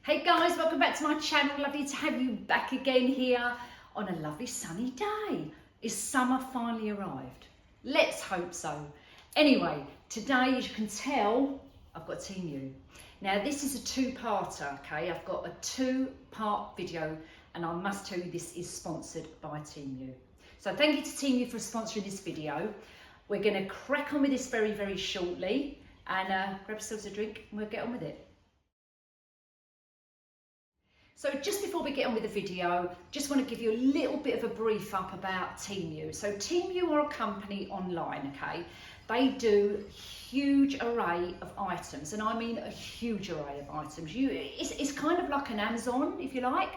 Hey guys, welcome back to my channel. Lovely to have you back again here on a lovely sunny day. Is summer finally arrived? Let's hope so. Anyway, today, as you can tell, I've got Team U. Now this is a two-parter, okay? I've got a two-part video and I must tell you this is sponsored by Team U. So thank you to Team U for sponsoring this video. We're going to crack on with this very, very shortly and grab ourselves a drink and we'll get on with it. So just before we get on with the video, just want to give you a little bit of a brief up about Team U. So Team U are a company online, okay? They do huge array of items, and I mean a huge array of items. It's kind of like an Amazon, if you like.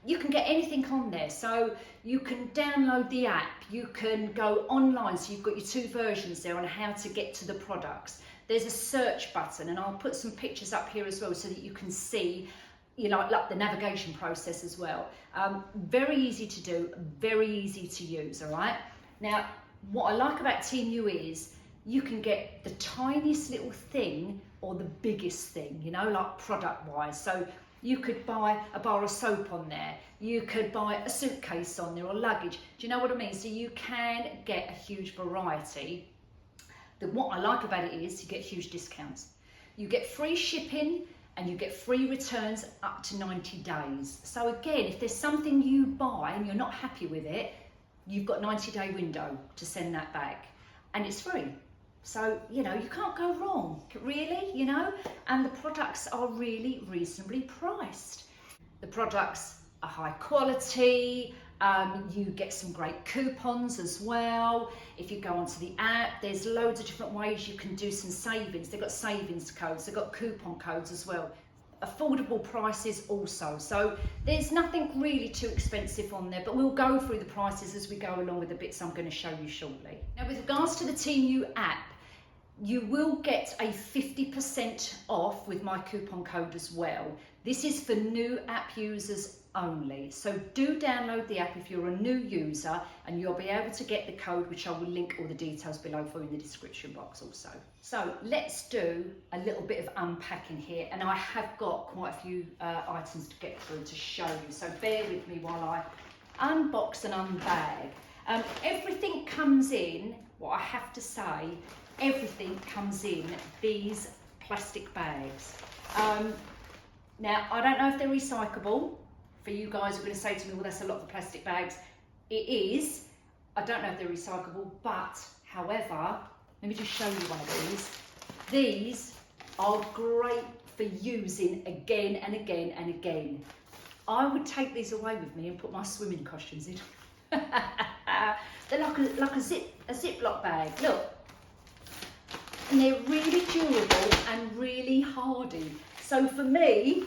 You can get anything on there. So you can download the app, you can go online, so you've got your two versions there on how to get to the products. There's a search button, and I'll put some pictures up here as well so that you can see like the navigation process as well. Very easy to do, very easy to use, all right? Now, what I like about Team U is you can get the tiniest little thing or the biggest thing, like product-wise. So you could buy a bar of soap on there, you could buy a suitcase on there or luggage. Do you know what I mean? So you can get a huge variety. What I like about it is you get huge discounts. You get free shipping, and you get free returns up to 90 days. So again, if there's something you buy and you're not happy with it, you've got 90-day window to send that back, and it's free. So, you can't go wrong, really, and the products are really reasonably priced. The products are high quality, you get some great coupons as well. If you go onto the app, there's loads of different ways you can do some savings. They've got savings codes, they've got coupon codes as well. Affordable prices also. So there's nothing really too expensive on there, but we'll go through the prices as we go along with the bits I'm going to show you shortly. Now with regards to the Team U app, you will get a 50% off with my coupon code as well. This is for new app users only. So do download the app if you're a new user, and you'll be able to get the code, which I will link all the details below for you in the description box also. So let's do a little bit of unpacking here, and I have got quite a few items to get through to show you. So bear with me while I unbox and unbag. Everything comes in, what I have to say, everything comes in these plastic bags. Now, I don't know if they're recyclable. For you guys who are going to say to me, well, that's a lot of plastic bags. It is. I don't know if they're recyclable, but however, let me just show you one of these. These are great for using again and again and again. I would take these away with me and put my swimming costumes in. They're like a Ziploc bag, look. And they're really durable and really hardy. So for me,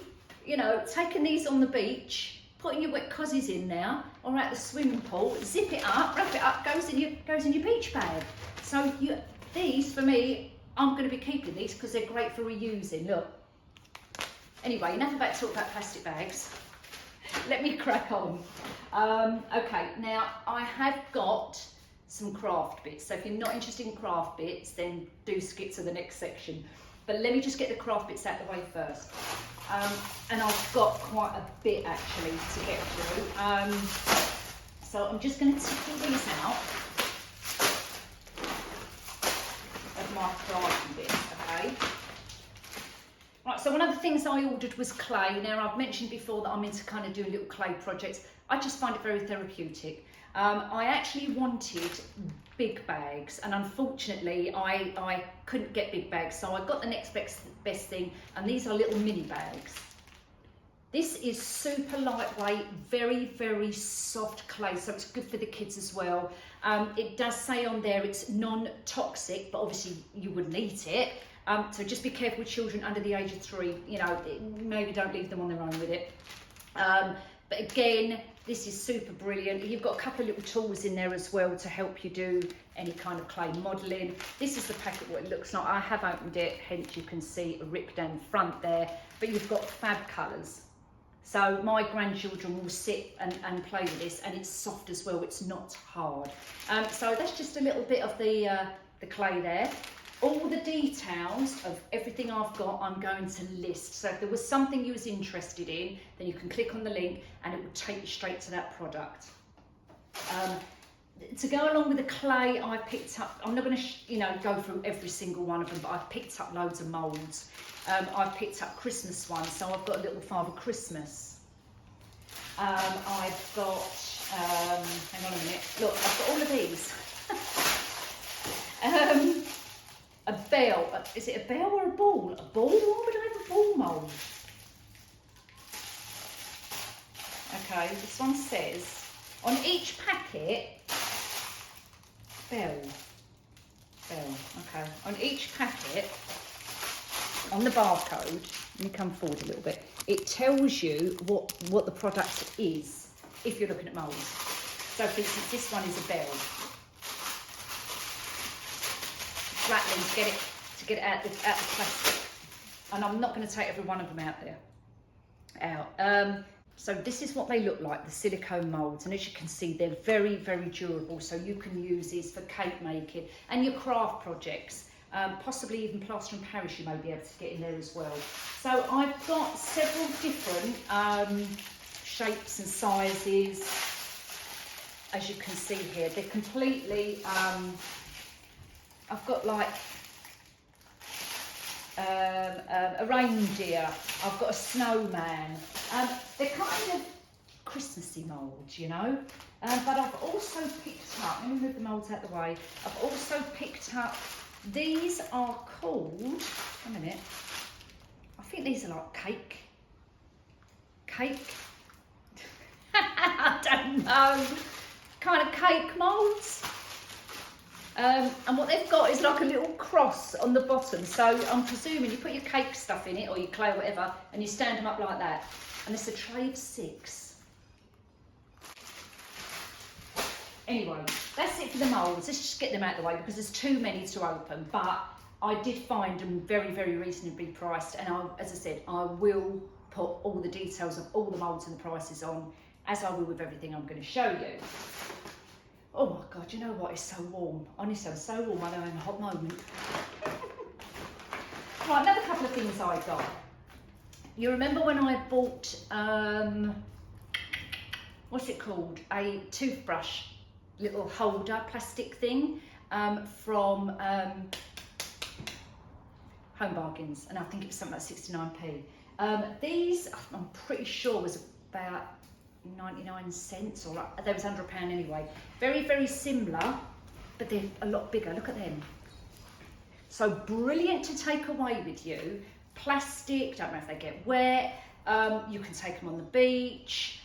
taking these on the beach, putting your wet cozies in there, or at the swimming pool, zip it up, wrap it up, goes in your beach bag. So these, for me, I'm going to be keeping these because they're great for reusing. Look. Anyway, enough about talk about plastic bags. Let me crack on. Okay, now I have got some craft bits. So if you're not interested in craft bits, then do skip to the next section. But let me just get the craft bits out of the way first. And I've got quite a bit actually to get through. So I'm just going to take all these out of my crafting bits, okay? Right, so one of the things I ordered was clay. Now I've mentioned before that I'm into kind of doing little clay projects. I just find it very therapeutic. I actually wanted big bags, and unfortunately I couldn't get big bags, so I got the next best thing, and these are little mini bags. This is super lightweight, very, very soft clay, so it's good for the kids as well. It does say on there it's non-toxic, but obviously you wouldn't eat it. So just be careful with children under the age of 3, maybe don't leave them on their own with it. But again, this is super brilliant. You've got a couple of little tools in there as well to help you do any kind of clay modelling. This is the packet, what it looks like. I have opened it, hence you can see a rip down the front there. But you've got fab colours. So my grandchildren will sit and play with this, and it's soft as well, it's not hard. So that's just a little bit of the clay there. All the details of everything I've got, I'm going to list. So if there was something you was interested in, then you can click on the link and it will take you straight to that product. To go along with the clay, I picked up, I'm not going to go through every single one of them, but I've picked up loads of moulds. I've picked up Christmas ones, so I've got a little Father Christmas. I've got, hang on a minute, look, I've got all of these. A bell, is it a bell or a ball? A ball? Why would I have a ball mould? Okay, this one says, on each packet, bell, okay. On each packet, on the barcode, let me come forward a little bit, it tells you what the product is, if you're looking at moulds. So for instance, this one is a bell. It's rattling to get it out the plastic. And I'm not going to take every one of them out there. So this is what they look like, the silicone moulds, and as you can see, they're very, very durable, so you can use these for cake making and your craft projects, possibly even plaster and Paris you may be able to get in there as well. So I've got several different shapes and sizes, as you can see here. They're completely, I've got like a reindeer, I've got a snowman. They're kind of Christmassy moulds, you know, but I've also picked up, let me move the moulds out of the way, I've also picked up, these are called, a minute, I think these are like cake, I don't know, kind of cake moulds. And what they've got is like a little cross on the bottom. So I'm presuming you put your cake stuff in it or your clay or whatever and you stand them up like that. And it's a tray of 6. Anyway, that's it for the moulds. Let's just get them out of the way because there's too many to open. But I did find them very, very reasonably priced. And as I said, I will put all the details of all the moulds and the prices on, as I will with everything I'm going to show you. Oh my God, you know what? It's so warm. Honestly, I'm so warm. I know I'm in a hot moment. Right, another couple of things I got. You remember when I bought, what's it called? A toothbrush little holder, plastic thing from Home Bargains. And I think it was something like 69p. These, I'm pretty sure, was about 99 cents, or like, they was £100 anyway. Very, very similar, but they're a lot bigger. Look at them. So brilliant to take away with you. Plastic, don't know if they get wet. You can take them on the beach.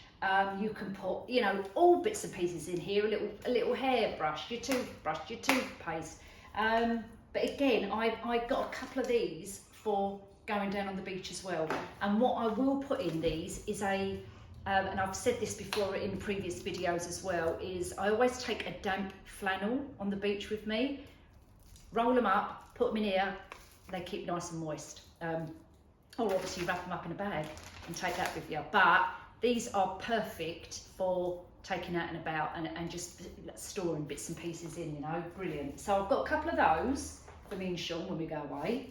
You can put, you know, all bits and pieces in here. A little hairbrush, your toothbrush, your toothpaste. But again, I got a couple of these for going down on the beach as well. And what I will put in these is a and I've said this before in previous videos as well, is I always take a damp flannel on the beach with me, roll them up, put them in here, they keep nice and moist. Or obviously wrap them up in a bag and take that with you. But these are perfect for taking out and about and just storing bits and pieces in, you know, brilliant. So I've got a couple of those for me and Sean when we go away,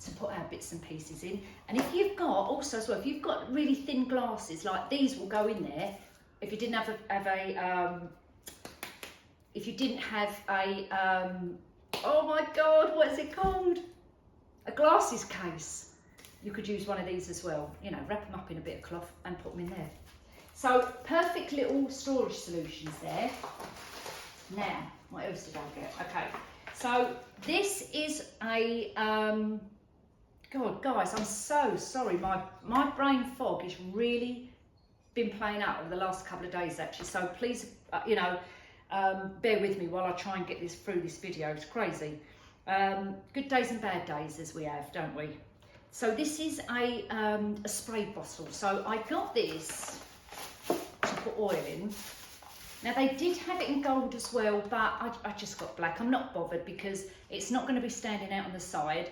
to put our bits and pieces in. And if you've got, also as well, if you've got really thin glasses, like these will go in there. If you didn't have a oh my God, what is it called? A glasses case. You could use one of these as well. You know, wrap them up in a bit of cloth and put them in there. So perfect little storage solutions there. Now, what else did I get? Okay, so this is a God, guys, I'm so sorry. My brain fog has really been playing out over the last couple of days, actually. So please, you know, bear with me while I try and get this through this video. It's crazy. Good days and bad days, as we have, don't we? So this is a spray bottle. So I got this to put oil in. Now they did have it in gold as well, but I just got black. I'm not bothered because it's not going to be standing out on the side.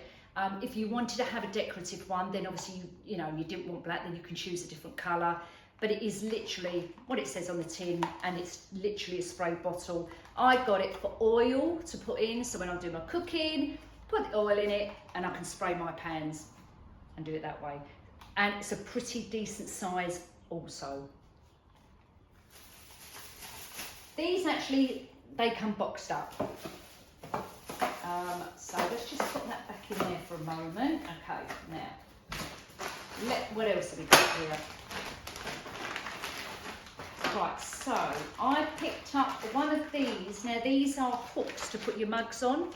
If you wanted to have a decorative one, then obviously you know you didn't want black, then you can choose a different colour. But it is literally what it says on the tin, and it's literally a spray bottle. I got it for oil to put in, so when I do my cooking, put the oil in it, and I can spray my pans and do it that way. And it's a pretty decent size also. These actually, they come boxed up. So let's just put that back in there for a moment. Okay, now, what else have we got here? Right, so I picked up one of these. Now these are hooks to put your mugs on.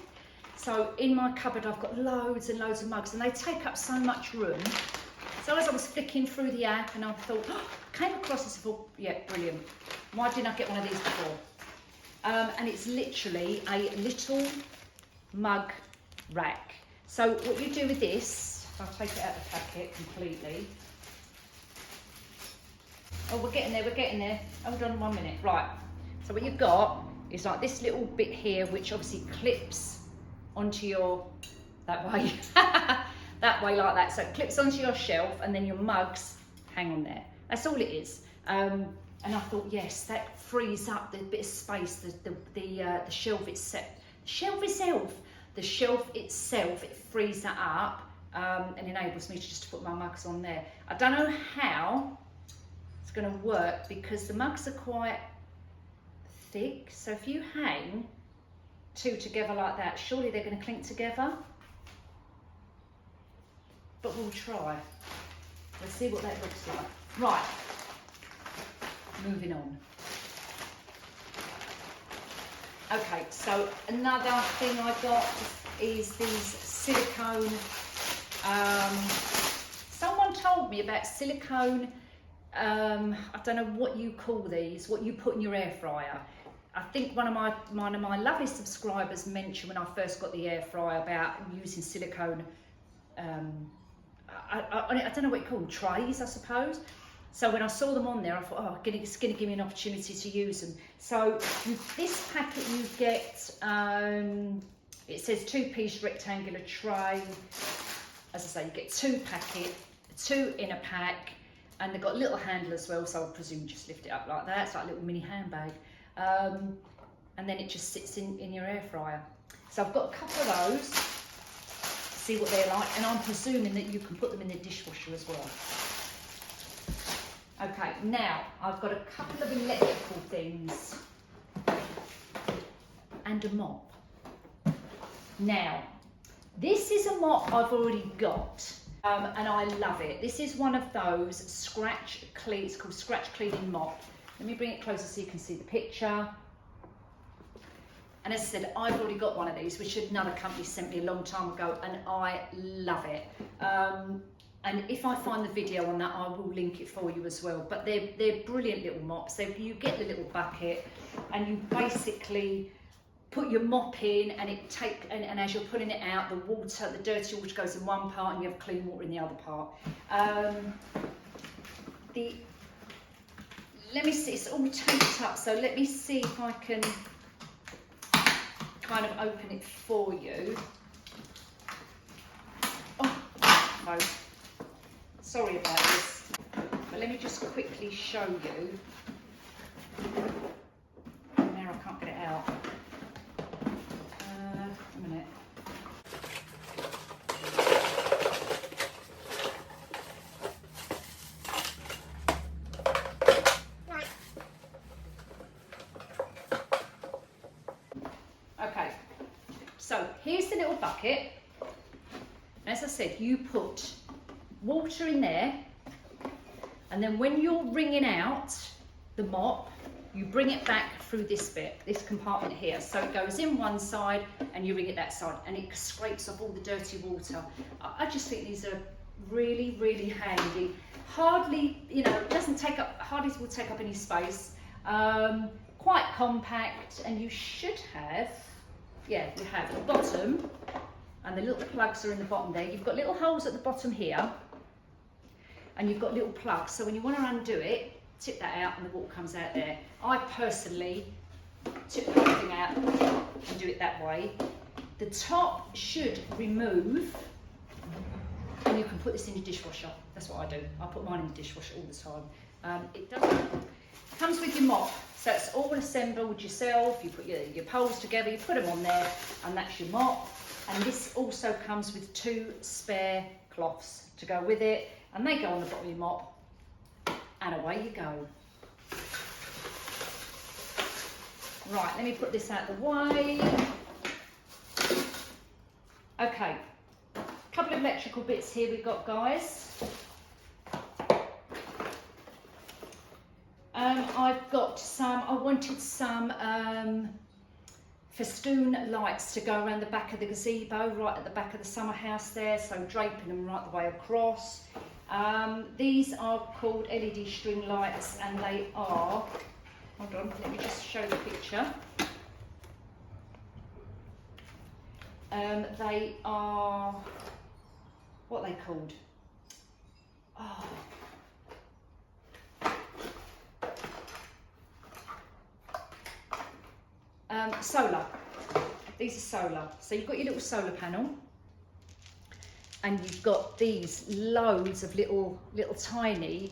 So in my cupboard I've got loads and loads of mugs, and they take up so much room. So as I was flicking through the app, and I thought, oh, came across this, I thought, yeah, brilliant. Why didn't I get one of these before? And it's literally a little mug rack. So what you do with this, I'll take it out of the packet completely. Oh, we're getting there. Hold on 1 minute. Right, so what you've got is like this little bit here, which obviously clips onto your, that way, that way like that. So it clips onto your shelf, and then your mugs hang on there. That's all it is. And I thought, yes, that frees up the bit of space, the shelf itself. The shelf itself, it frees that up and enables me to just put my mugs on there. I don't know how it's going to work because the mugs are quite thick. So if you hang two together like that, surely they're going to clink together. But we'll try. Let's see what that looks like. Right, moving on. Okay, so another thing I got is these silicone, someone told me about silicone, I don't know what you call these, what you put in your air fryer. I think one of my lovely subscribers mentioned when I first got the air fryer about using silicone, I don't know what you call them, trays, I suppose. So when I saw them on there, I thought, oh, it's going to give me an opportunity to use them. So this packet you get, it says 2-piece rectangular tray. As I say, you get 2 packet, 2 in a pack, and they've got a little handle as well, so I presume you just lift it up like that. It's like a little mini handbag. And then it just sits in your air fryer. So I've got a couple of those, see what they're like, and I'm presuming that you can put them in the dishwasher as well. Okay, now I've got a couple of electrical things and a mop. Now, this is a mop I've already got, and I love it. This is one of those scratch clean, it's called scratch cleaning mop. Let me bring it closer so you can see the picture. And as I said, I've already got one of these, which another company sent me a long time ago, and I love it. And if I find the video on that, I will link it for you as well. But they're brilliant little mops. So you get the little bucket, and you basically put your mop in, and and as you're pulling it out, the dirty water goes in one part, and you have clean water in the other part. Let me see, it's all taped up, so let me see if I can kind of open it for you. Oh, no. Sorry about this, but let me just quickly show you. Now I can't get it out. A minute. Okay, so here's the little bucket. As I said, you put water in there, and then when you're wringing out the mop, you bring it back through this bit, this compartment here. So it goes in one side and you wring it that side, and it scrapes off all the dirty water. I just think these are really, really handy. Hardly, you know, it doesn't take up, hardly will take up any space. Quite compact, and you should have, yeah, you have the bottom, and the little plugs are in the bottom there. You've got little holes at the bottom here, and you've got little plugs, so when you want to undo it, tip that out and the water comes out there. I personally tip the whole thing out and do it that way. The top should remove, and you can put this in your dishwasher. That's what I do. I put mine in the dishwasher all the time. It comes with your mop, so it's all assembled yourself. You put your poles together, you put them on there, and that's your mop. And this also comes with 2 spare cloths to go with it, and they go on the bottom of your mop, and away you go. Right, let me put this out of the way. Okay, a couple of electrical bits here we've got, guys. I've got some, I wanted some festoon lights to go around the back of the gazebo, right at the back of the summer house there, so draping them right the way across. These are called LED string lights, and they are, hold on, let me just show the picture. They are, what are they called? Oh. Solar. These are solar. So you've got your little solar panel, and you've got these loads of little tiny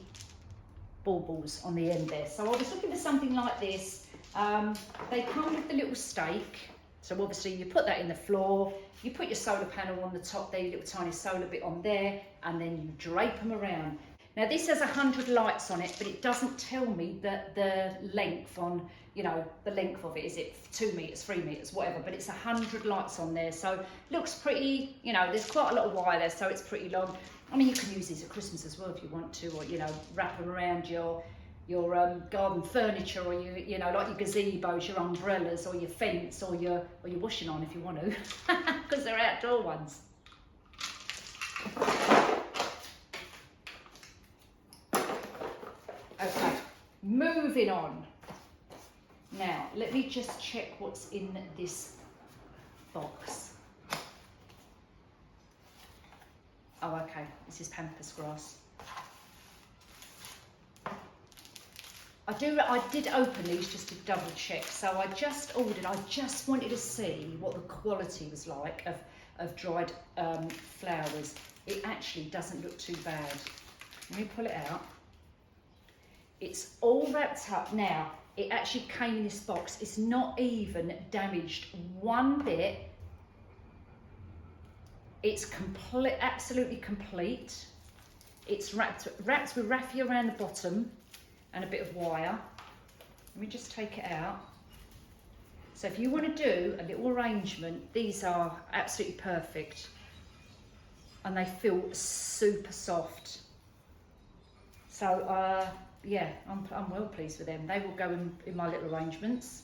baubles on the end there. So I was looking for something like this. They come with the little stake. So obviously you put that in the floor, you put your solar panel on the top there, your little tiny solar bit on there, and then you drape them around. Now this has 100 lights on it, but it doesn't tell me that the length on, you know, the length of it, is it 2 meters, 3 meters, whatever, but it's 100 lights on there. So looks pretty, you know, there's quite a lot of wire there, so it's pretty long. I mean, you can use these at Christmas as well if you want to, or, you know, wrap them around your garden furniture, or you know, like your gazebos, your umbrellas, or your fence, or your washing on if you want to, because they're outdoor ones. Okay, moving on. Now, let me just check what's in this box. Oh, okay, this is pampas grass. I did open these just to double check. So I just ordered, I just wanted to see what the quality was like of dried flowers. It actually doesn't look too bad. Let me pull it out. It's all wrapped up now. It actually came in this box. It's not even damaged one bit. It's complete, absolutely complete. It's wrapped with raffia around the bottom and a bit of wire. Let me just take it out. So if you want to do a little arrangement, these are absolutely perfect, and they feel super soft. So yeah, I'm well pleased with them. They will go in my little arrangements.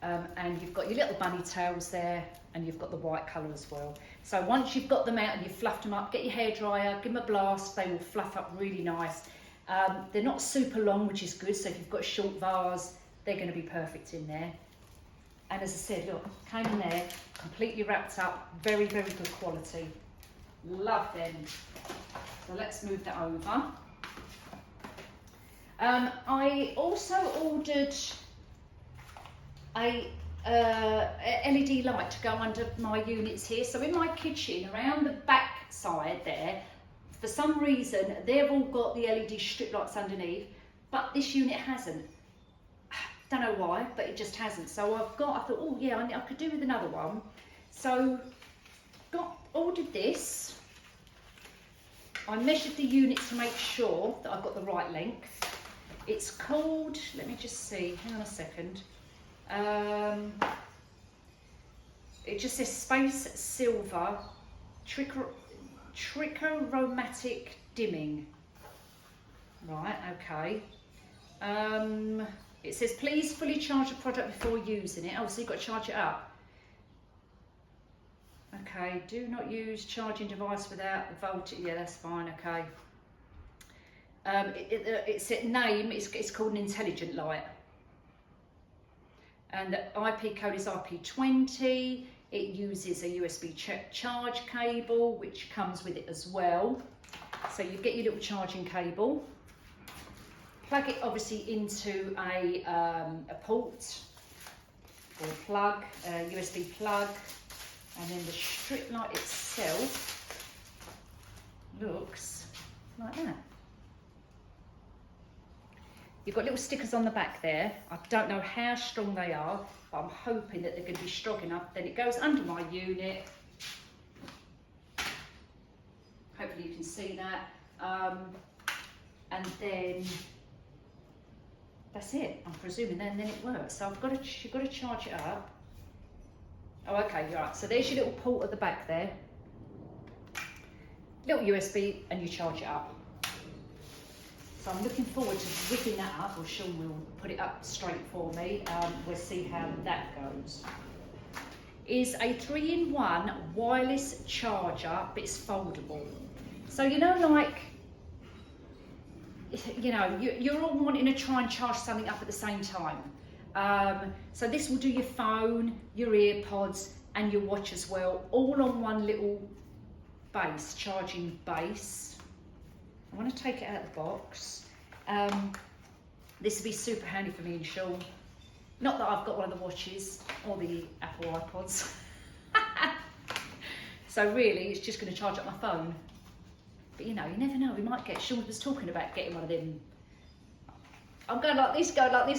And you've got your little bunny tails there, and you've got the white colour as well. So once you've got them out and you've fluffed them up, get your hairdryer, give them a blast, they will fluff up really nice. They're not super long, which is good, so if you've got a short vase, they're going to be perfect in there. And as I said, look, came in there, completely wrapped up, very, very good quality. Love them. So let's move that over. I also ordered a LED light to go under my units here. So in my kitchen, around the back side there, for some reason, they've all got the LED strip lights underneath, but this unit hasn't. Don't know why, but it just hasn't. So I thought, oh yeah, I could do with another one. So ordered this. I measured the unit to make sure that I've got the right length. It's called, let me just see, hang on a second. It just says Space Silver Trichromatic Dimming. Right, okay. It says please fully charge the product before using it. Oh, so you've got to charge it up. Okay, do not use charging device without the voltage. Yeah, that's fine, okay. Its name is called an intelligent light. And the IP code is IP20. It uses a USB charge cable, which comes with it as well. So you get your little charging cable, plug it obviously into a port or a plug, a USB plug, and then the strip light itself looks like that. You've got little stickers on the back there. I don't know how strong they are, but I'm hoping that they're going to be strong enough. Then it goes under my unit. Hopefully you can see that. And then that's it, I'm presuming, and then it works. So you've got to charge it up. Oh, okay, you're right. So there's your little port at the back there. Little USB, and you charge it up. So I'm looking forward to whipping that up, or Sean will put it up straight for me. We'll see how that goes. Is a 3-in-1 wireless charger, but it's foldable. So you know, like, you know, you're all wanting to try and charge something up at the same time. So this will do your phone, your EarPods, and your watch as well, all on one little base, charging base. I want to take it out of the box. This would be super handy for me and Sean. Not that I've got one of the watches or the Apple iPods. So really, it's just going to charge up my phone. But you know, you never know. We might get. Sean was talking about getting one of them. I'm going like this,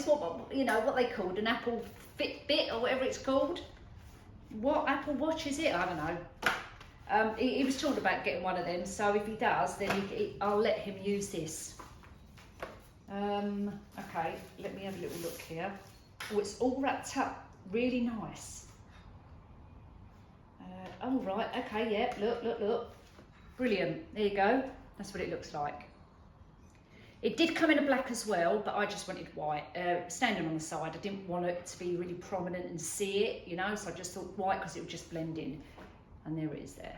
What, you know, what they called, an Apple Fitbit or whatever it's called. What Apple Watch is it? I don't know. He was talking about getting one of them, so if he does, then I'll let him use this. Okay, let me have a little look here. Oh, it's all wrapped up, really nice. Oh, right, okay, yeah, look. Brilliant, there you go. That's what it looks like. It did come in a black as well, but I just wanted white. Standing on the side, I didn't want it to be really prominent and see it, you know, so I just thought white because it would just blend in. And there it is there.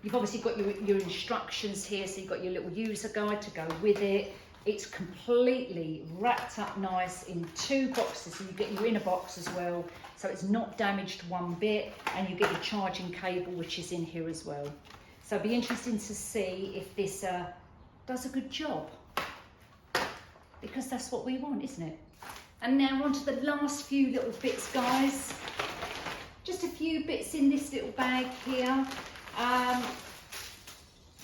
You've obviously got your instructions here, so you've got your little user guide to go with it. It's completely wrapped up nice in 2 boxes, so you get your inner box as well, so it's not damaged one bit, and you get your charging cable, which is in here as well. So it'll be interesting to see if this does a good job, because that's what we want, isn't it? And now on to the last few little bits, guys. Just a few bits in this little bag here.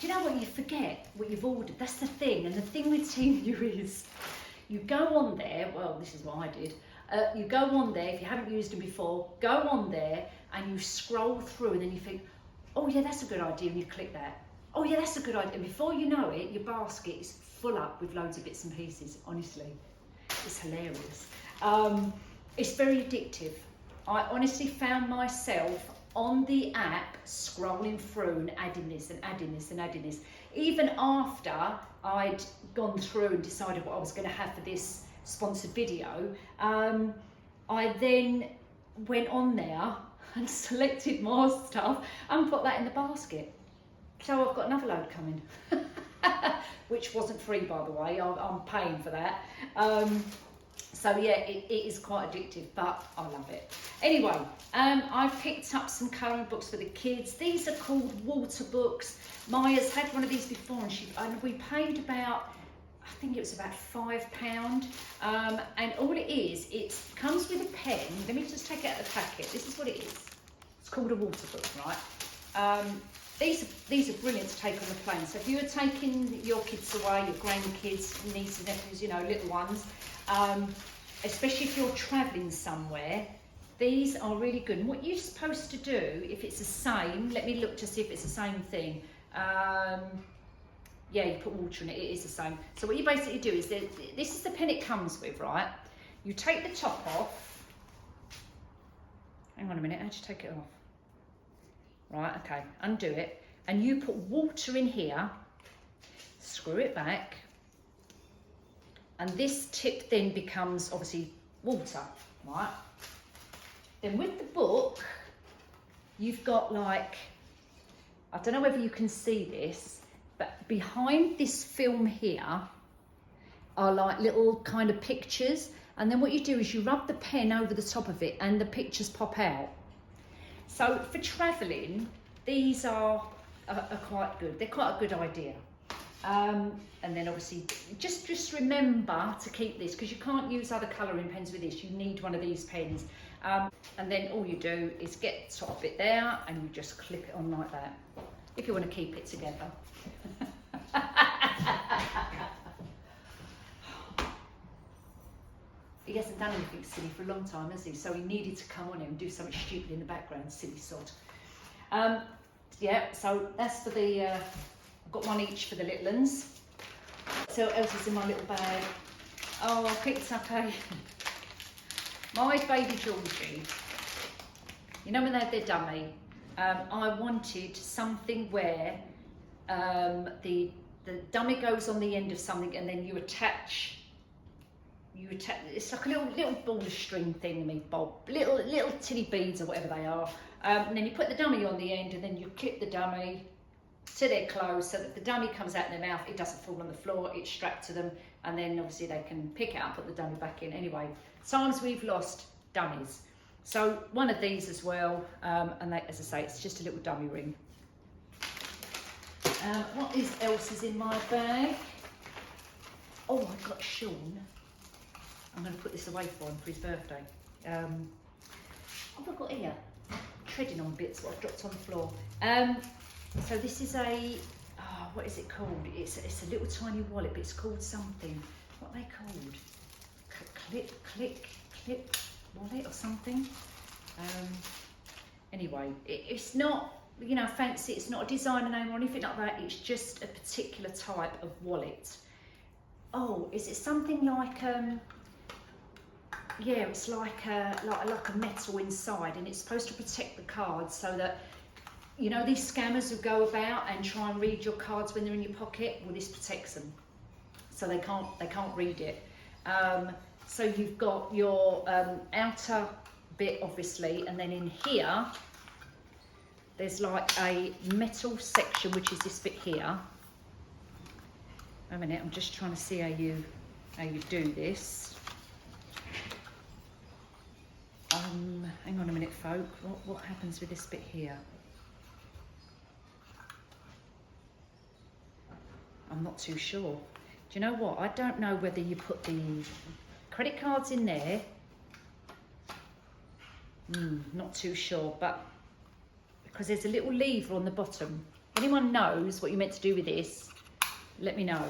Do you know what, you forget what you've ordered? That's the thing. And the thing with TeamViewer is you go on there, well, this is what I did. You go on there, if you haven't used them before, go on there and you scroll through, and then you think, oh yeah, that's a good idea, and you click that. Oh yeah, that's a good idea. And before you know it, your basket is full up with loads of bits and pieces, honestly. It's hilarious. It's very addictive. I honestly found myself on the app scrolling through and adding this and adding this and adding this. Even after I'd gone through and decided what I was going to have for this sponsored video, I then went on there and selected more stuff and put that in the basket. So I've got another load coming, which wasn't free, by the way. I'm paying for that. So yeah, it is quite addictive, but I love it. Anyway, I've picked up some colouring books for the kids. These are called water books. Maya's had one of these before, and we paid about, I think it was about £5. And all it is, it comes with a pen. Let me just take it out of the packet. This is what it is. It's called a water book, right? These are brilliant to take on the plane. So if you are taking your kids away, your grandkids, nieces, nephews, you know, little ones, especially if you're travelling somewhere, these are really good. And what you're supposed to do, if it's the same, let me look to see if it's the same thing. Yeah, you put water in it, it is the same. So what you basically do is, this is the pen it comes with, right? You take the top off. Hang on a minute, how'd you take it off? Right, okay, undo it. And you put water in here, screw it back, and this tip then becomes obviously water, right? Then with the book, you've got like, I don't know whether you can see this, but behind this film here are like little kind of pictures, and then what you do is you rub the pen over the top of it and the pictures pop out. So for travelling, these are quite good. They're quite a good idea. And then obviously, just remember to keep this, because you can't use other colouring pens with this. You need one of these pens. And then all you do is get the top bit there and you just clip it on like that, if you want to keep it together. he hasn't done anything silly for a long time, has he? So he needed to come on him and do something stupid in the background, silly sod. Yeah, so that's for the, I've got one each for the little ones. So what else is in my little bag? Oh, I picked up my baby Georgie. You know when they had their dummy? I wanted something where the dummy goes on the end of something and then you attach, it's like a little ball of string thing, bob, little tinny beads or whatever they are. And then you put the dummy on the end and then you clip the dummy to their clothes so that the dummy comes out in their mouth, it doesn't fall on the floor, it's strapped to them, and then obviously they can pick it up, put the dummy back in. Anyway, times we've lost dummies. So one of these as well, and they, as I say, it's just a little dummy ring. What else is in my bag? Oh, I got Sean. I'm going to put this away for him for his birthday. What have I got here? Treading on bits, what I've dropped on the floor. So this is a, oh, what is it called? It's a little tiny wallet, but it's called something. What are they called? Clip wallet or something. Anyway, it's not, you know, fancy. It's not a designer name or anything like that. It's just a particular type of wallet. Oh, is it something like yeah, it's like a metal inside, and it's supposed to protect the cards so that, you know, these scammers who go about and try and read your cards when they're in your pocket. Well, this protects them, so they can't read it. So you've got your outer bit, obviously, and then in here there's like a metal section, which is this bit here. A minute, I'm just trying to see how you do this. Hang on a minute, folk. What happens with this bit here? I'm not too sure. Do you know what? I don't know whether you put the credit cards in there. Not too sure, but because there's a little lever on the bottom. If anyone knows what you're meant to do with this, let me know.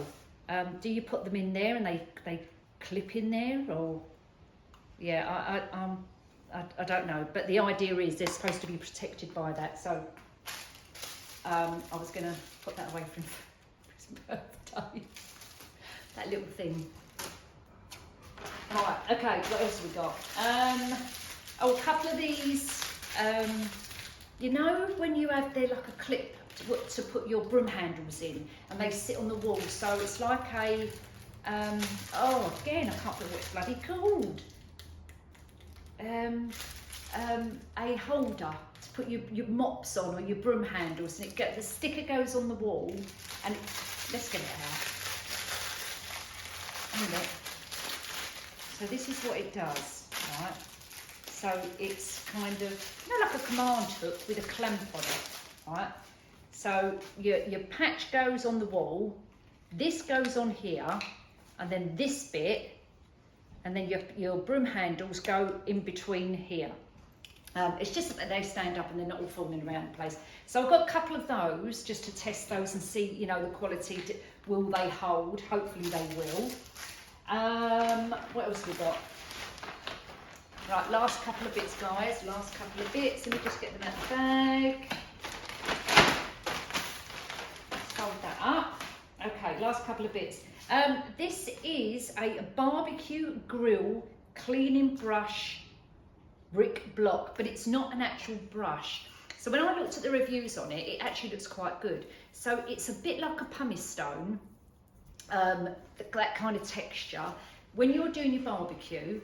Do you put them in there and they clip in there, or? Yeah, I don't know, but the idea is they're supposed to be protected by that. So I was going to put that away from his birthday. That little thing. Right, okay, what else have we got? Oh, a couple of these. You know when you have there like a clip to put your broom handles in, and they sit on the wall. So it's like a oh, again, I can't remember what it's bloody called. A holder to put your mops on or your broom handles, and the sticker goes on the wall, and let's get it out. So this is what it does, right? So it's kind of, you know, like a command hook with a clamp on it, right? So your patch goes on the wall, this goes on here, and then this bit, and then your broom handles go in between here. It's just that they stand up and they're not all falling around the place. So I've got a couple of those just to test those and see, you know, the quality. Will they hold? Hopefully they will. What else have we got? Right, last couple of bits, guys. Last couple of bits. Let me just get them out of the bag. Fold that up. Okay, last couple of bits. This is a barbecue grill cleaning brush brick block, but it's not an actual brush. So when I looked at the reviews on it, it actually looks quite good. So it's a bit like a pumice stone, that kind of texture. When you're doing your barbecue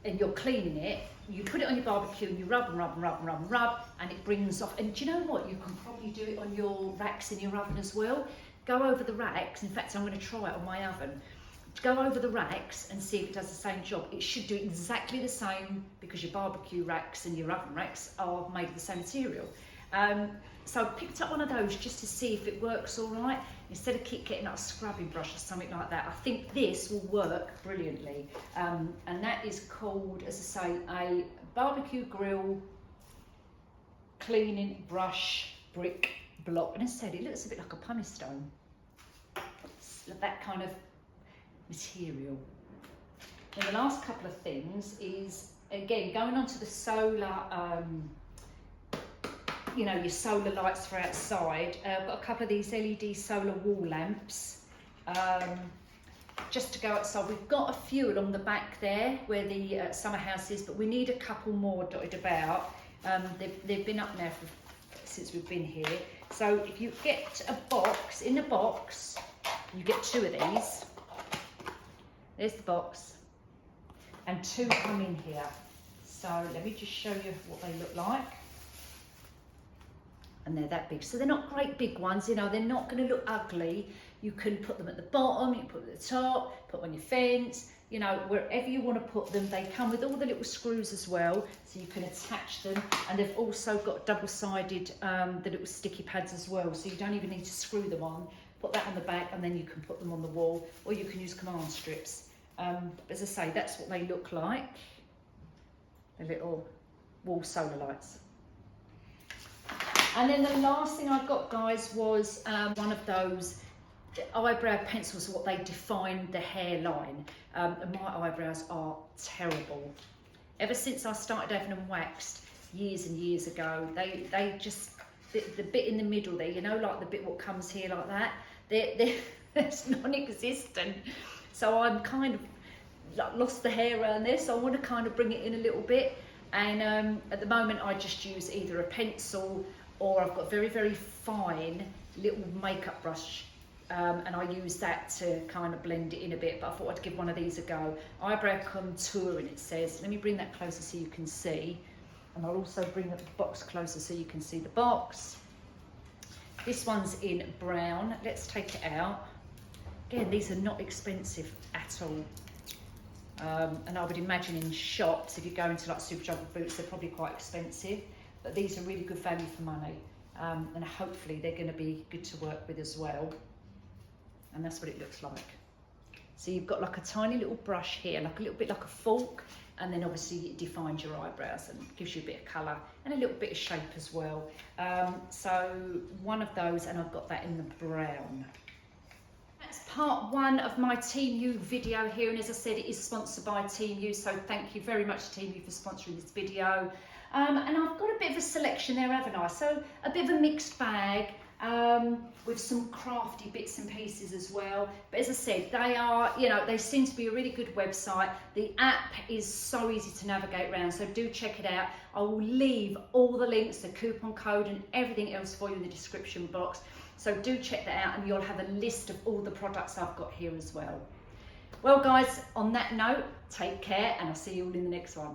and you're cleaning it, you put it on your barbecue and you rub and rub and rub and rub and rub, and it brings off. And do you know what? You can probably do it on your racks in your oven as well. Go over the racks. In fact, I'm going to try it on my oven. Go over the racks and see if it does the same job. It should do exactly the same, because your barbecue racks and your oven racks are made of the same material. So I picked up one of those just to see if it works all right, instead of keep getting a scrubbing brush or something like that. I think this will work brilliantly. And that is called, as I say, a barbecue grill cleaning brush brick block. And as I said, it looks a bit like a pumice stone. It's that kind of material. And the last couple of things is, again, going on to the solar, you know, your solar lights for outside. I've got a couple of these LED solar wall lamps, just to go outside. We've got a few along the back there where the summer house is, but we need a couple more dotted about. They've been up now since we've been here. So if you get a box, in a box, you get 2 of these. There's the box. And 2 come in here. So let me just show you what they look like. And they're that big. So they're not great big ones, you know, they're not going to look ugly. You can put them at the bottom, you can put them at the top, put them on your fence, you know, wherever you want to put them. They come with all the little screws as well, so you can attach them. And they've also got double-sided, the little sticky pads as well, so you don't even need to screw them on. Put that on the back and then you can put them on the wall, or you can use command strips. As I say, that's what they look like, the little wall solar lights. And then the last thing I got, guys, was one of those eyebrow pencils, what they define the hairline. And my eyebrows are terrible. Ever since I started having them waxed years and years ago, they just, the bit in the middle there, you know, like the bit what comes here like that, it's non-existent. So I'm kind of like lost the hair around there, so I want to kind of bring it in a little bit. And at the moment I just use either a pencil, or I've got very, very fine little makeup brush, and I use that to kind of blend it in a bit, but I thought I'd give one of these a go. Eyebrow contour, and it says, let me bring that closer so you can see, and I'll also bring the box closer so you can see the box. This one's in brown. Let's take it out. Again, these are not expensive at all. And I would imagine in shops, if you go into like Superdrug or Boots, they're probably quite expensive. But these are really good value for money, and hopefully they're going to be good to work with as well. And that's what it looks like. So you've got like a tiny little brush here, like a little bit like a fork, and then obviously it defines your eyebrows and gives you a bit of colour and a little bit of shape as well. So one of those, and I've got that in the brown. That's part 1 of my TeamU video here, and as I said, it is sponsored by TeamU, so thank you very much TeamU for sponsoring this video. And I've got a bit of a selection there, haven't I? So a bit of a mixed bag, with some crafty bits and pieces as well. But as I said, they are, you know, they seem to be a really good website. The app is so easy to navigate around, so do check it out. I will leave all the links, the coupon code and everything else for you in the description box. So do check that out, and you'll have a list of all the products I've got here as well. Well guys, on that note, take care, and I'll see you all in the next one.